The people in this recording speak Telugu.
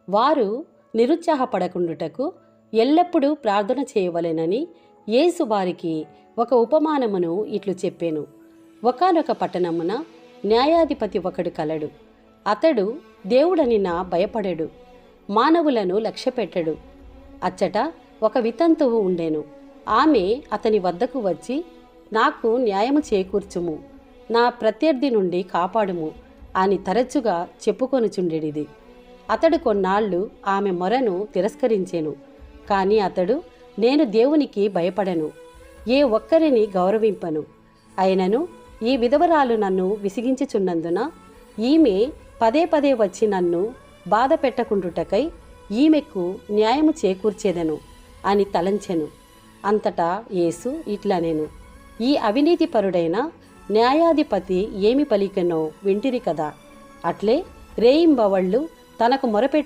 వారు నిరుత్సాహపడకుండుటకు ఎల్లప్పుడూ ప్రార్థన చేయవలెనని యేసు వారికి ఒక ఉపమానమును ఇట్లు చెప్పెను. ఒకానొక పట్టణమున న్యాయాధిపతి ఒకడు కలడు. అతడు దేవుడని భయపడెడు, మానవులను లక్ష్యపెట్టడు. అచ్చట ఒక వితంతువు ఉండెను. ఆమె అతని వద్దకు వచ్చి, నాకు న్యాయము చేకూర్చుము, నా ప్రత్యర్థి నుండి కాపాడుము అని తరచుగా చెప్పుకొనుచుండెడిది. అతడు కొన్నాళ్ళు ఆమె మొరను తిరస్కరించెను. కానీ అతడు, నేను దేవునికి భయపడను, ఏ ఒక్కరిని గౌరవింపను. అయినను ఈ విధవరాలు నన్ను విసిగించుచున్నందున ఈమె పదే పదే వచ్చి నన్ను బాధ పెట్టకుండుటకై ఈమెకు న్యాయము చేకూర్చేదను అని తలంచెను. అంతటా యేసు ఇట్లనెను, ఈ అవినీతిపరుడైన న్యాయాధిపతి ఏమి పలికెనో వింటిరి కదా. అట్లే రేయింబవళ్ళు తనకు మొరపెట్టు